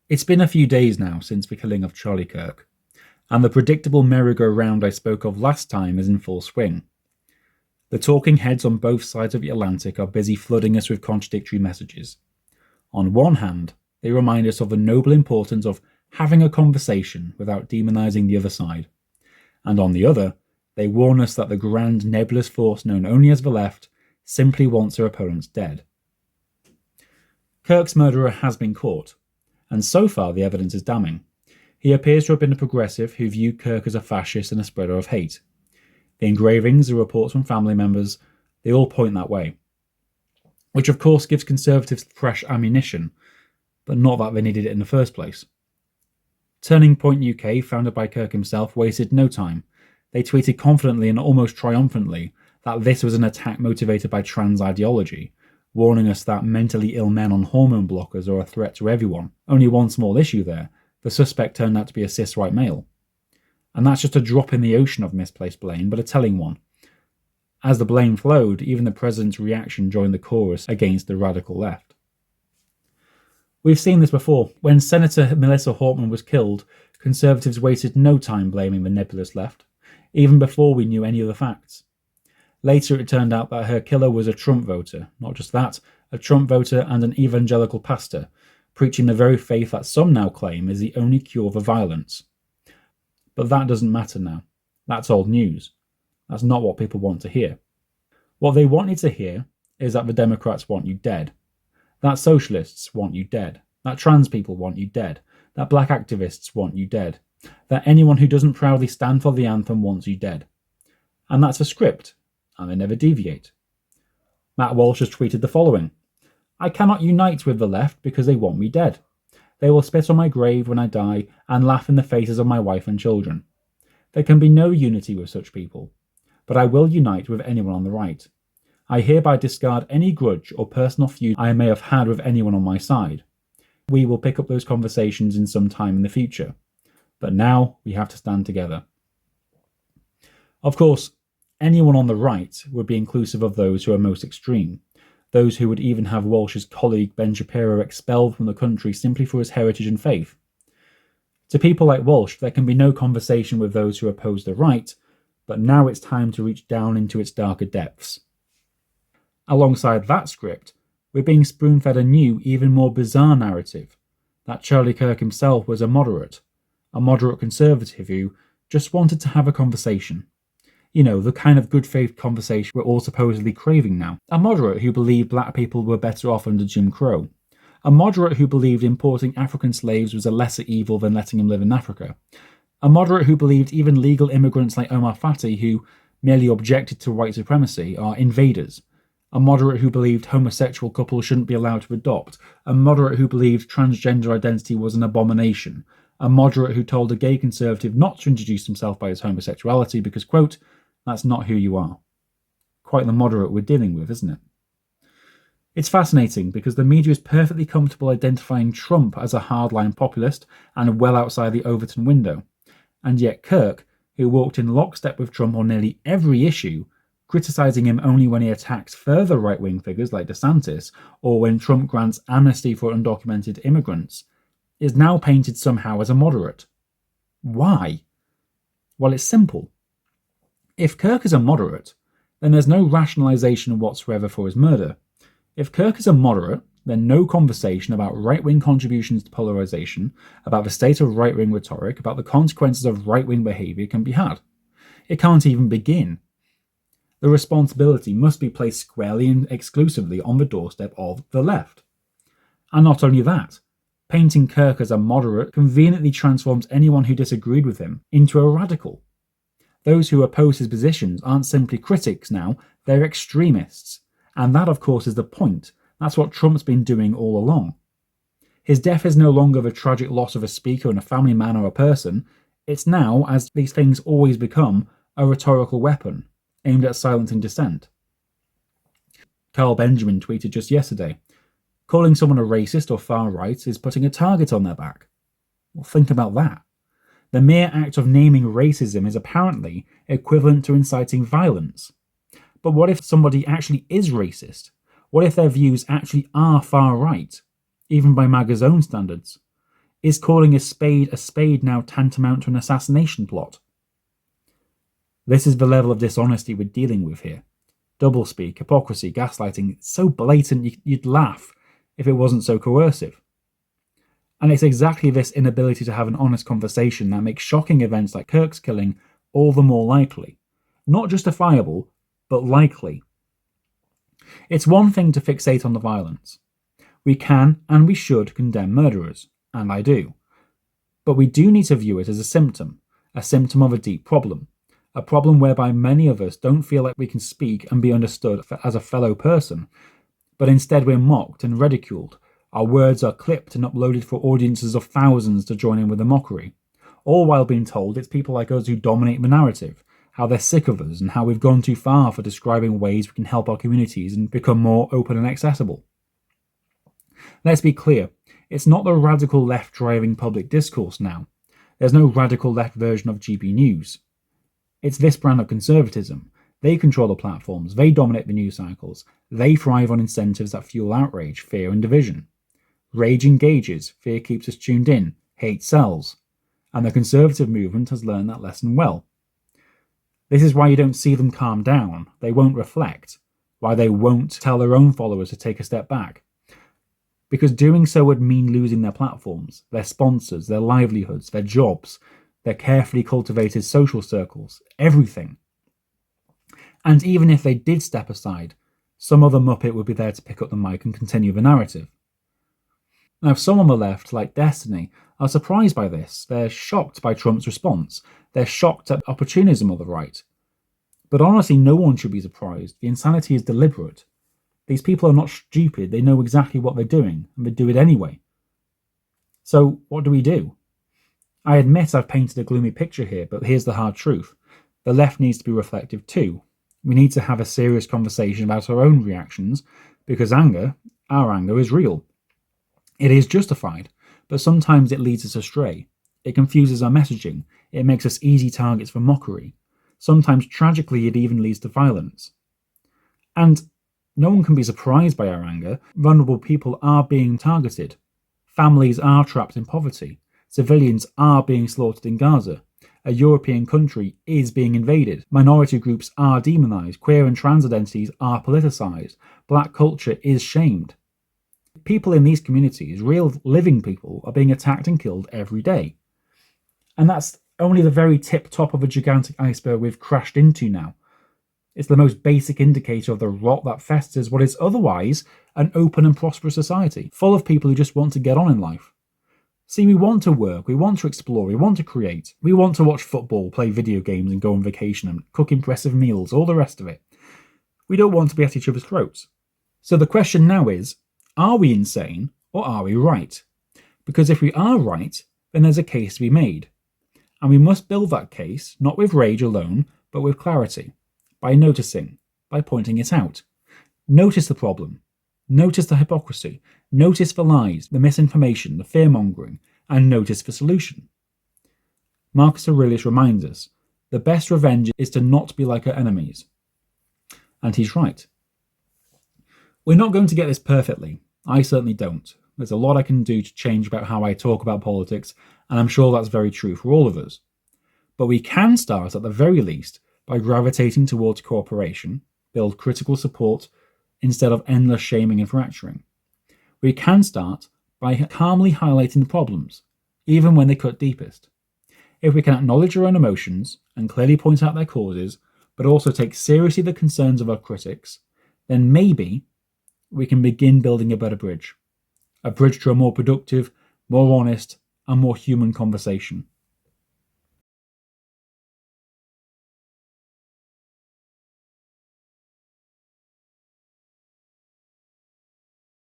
It's been a few days now since the killing of Charlie Kirk, and the predictable merry-go-round I spoke of last time is in full swing. The talking heads on both sides of the Atlantic are busy flooding us with contradictory messages. On one hand, they remind us of the noble importance of having a conversation without demonizing the other side. And on the other, they warn us that the grand nebulous force known only as the left simply wants their opponents dead. Kirk's murderer has been caught, and so far the evidence is damning. He appears to have been a progressive who viewed Kirk as a fascist and a spreader of hate. The engravings, the reports from family members, they all point that way. Which of course gives conservatives fresh ammunition, but not that they needed it in the first place. Turning Point UK, founded by Kirk himself, wasted no time. They tweeted confidently and almost triumphantly that this was an attack motivated by trans ideology, warning us that mentally ill men on hormone blockers are a threat to everyone. Only one small issue there: the suspect turned out to be a cis white male. And that's just a drop in the ocean of misplaced blame, but a telling one. As the blame flowed, even the president's reaction joined the chorus against the radical left. We've seen this before. When Senator Melissa Hortman was killed, conservatives wasted no time blaming the nebulous left, even before we knew any of the facts. Later it turned out that her killer was a Trump voter. Not just that, a Trump voter and an evangelical pastor, preaching the very faith that some now claim is the only cure for violence. But that doesn't matter now. That's old news. That's not what people want to hear. What they wanted to hear is that the Democrats want you dead, that socialists want you dead, that trans people want you dead, that black activists want you dead, that anyone who doesn't proudly stand for the anthem wants you dead. And that's a script, and they never deviate. Matt Walsh has tweeted the following: "I cannot unite with the left because they want me dead. They will spit on my grave when I die and laugh in the faces of my wife and children. There can be no unity with such people, but I will unite with anyone on the right. I hereby discard any grudge or personal feud I may have had with anyone on my side. We will pick up those conversations in some time in the future, but now we have to stand together." Of course, anyone on the right would be inclusive of those who are most extreme, those who would even have Walsh's colleague Ben Shapiro expelled from the country simply for his heritage and faith. To people like Walsh, there can be no conversation with those who oppose the right, but now it's time to reach down into its darker depths. Alongside that script, we're being spoon-fed a new, even more bizarre narrative, that Charlie Kirk himself was a moderate conservative who just wanted to have a conversation. You know, the kind of good faith conversation we're all supposedly craving now. A moderate who believed black people were better off under Jim Crow. A moderate who believed importing African slaves was a lesser evil than letting them live in Africa. A moderate who believed even legal immigrants like Omar Fati, who merely objected to white supremacy, are invaders. A moderate who believed homosexual couples shouldn't be allowed to adopt. A moderate who believed transgender identity was an abomination. A moderate who told a gay conservative not to introduce himself by his homosexuality because, quote, "that's not who you are." Quite the moderate we're dealing with, isn't it? It's fascinating because the media is perfectly comfortable identifying Trump as a hardline populist and well outside the Overton window. And yet Kirk, who walked in lockstep with Trump on nearly every issue, criticising him only when he attacks further right-wing figures like DeSantis or when Trump grants amnesty for undocumented immigrants, is now painted somehow as a moderate. Why? Well, it's simple. If Kirk is a moderate, then there's no rationalisation whatsoever for his murder. If Kirk is a moderate, then no conversation about right-wing contributions to polarisation, about the state of right-wing rhetoric, about the consequences of right-wing behaviour can be had. It can't even begin. The responsibility must be placed squarely and exclusively on the doorstep of the left. And not only that, painting Kirk as a moderate conveniently transforms anyone who disagreed with him into a radical. Those who oppose his positions aren't simply critics now, they're extremists. And that, of course, is the point. That's what Trump's been doing all along. His death is no longer the tragic loss of a speaker and a family man or a person. It's now, as these things always become, a rhetorical weapon aimed at silencing dissent. Carl Benjamin tweeted just yesterday, "Calling someone a racist or far-right is putting a target on their back." Well, think about that. The mere act of naming racism is apparently equivalent to inciting violence. But what if somebody actually is racist? What if their views actually are far right, even by MAGA's own standards? Is calling a spade now tantamount to an assassination plot? This is the level of dishonesty we're dealing with here. Doublespeak, hypocrisy, gaslighting, it's so blatant you'd laugh if it wasn't so coercive. And it's exactly this inability to have an honest conversation that makes shocking events like Kirk's killing all the more likely. Not justifiable, but likely. It's one thing to fixate on the violence. We can and we should condemn murderers, and I do. But we do need to view it as a symptom of a deep problem. A problem whereby many of us don't feel like we can speak and be understood as a fellow person, but instead we're mocked and ridiculed. Our words are clipped and uploaded for audiences of thousands to join in with the mockery, all while being told it's people like us who dominate the narrative, how they're sick of us, and how we've gone too far for describing ways we can help our communities and become more open and accessible. Let's be clear, it's not the radical left driving public discourse now. There's no radical left version of GB News. It's this brand of conservatism. They control the platforms, they dominate the news cycles, they thrive on incentives that fuel outrage, fear and division. Rage engages, fear keeps us tuned in, hate sells. And the conservative movement has learned that lesson well. This is why you don't see them calm down, they won't reflect, why they won't tell their own followers to take a step back. Because doing so would mean losing their platforms, their sponsors, their livelihoods, their jobs, their carefully cultivated social circles, everything. And even if they did step aside, some other muppet would be there to pick up the mic and continue the narrative. Now, if some on the left, like Destiny, are surprised by this, they're shocked by Trump's response, they're shocked at opportunism of the right. But honestly, no one should be surprised. The insanity is deliberate. These people are not stupid, they know exactly what they're doing, and they do it anyway. So, what do? I admit I've painted a gloomy picture here, but here's the hard truth. The left needs to be reflective too. We need to have a serious conversation about our own reactions, because our anger is real. It is justified, but sometimes it leads us astray. It confuses our messaging, it makes us easy targets for mockery. Sometimes, tragically, it even leads to violence. And no one can be surprised by our anger. Vulnerable people are being targeted. Families are trapped in poverty. Civilians are being slaughtered in Gaza. A European country is being invaded. Minority groups are demonized. Queer and trans identities are politicized. Black culture is shamed. People in these communities, real living people, are being attacked and killed every day. And that's only the very tip top of a gigantic iceberg we've crashed into now. It's the most basic indicator of the rot that festers what is otherwise an open and prosperous society, full of people who just want to get on in life. See, we want to work, we want to explore, we want to create, we want to watch football, play video games and go on vacation and cook impressive meals, all the rest of it. We don't want to be at each other's throats. So the question now is, are we insane or are we right? Because if we are right, then there's a case to be made. And we must build that case, not with rage alone, but with clarity. By noticing, by pointing it out. Notice the problem. Notice the hypocrisy. Notice the lies, the misinformation, the fear-mongering, and notice the solution. Marcus Aurelius reminds us, the best revenge is to not be like our enemies. And he's right. We're not going to get this perfectly. I certainly don't. There's a lot I can do to change about how I talk about politics, and I'm sure that's very true for all of us. But we can start, at the very least, by gravitating towards cooperation, build critical support, instead of endless shaming and fracturing. We can start by calmly highlighting the problems, even when they cut deepest. If we can acknowledge our own emotions and clearly point out their causes, but also take seriously the concerns of our critics, then maybe we can begin building a better bridge. A bridge to a more productive, more honest, and more human conversation.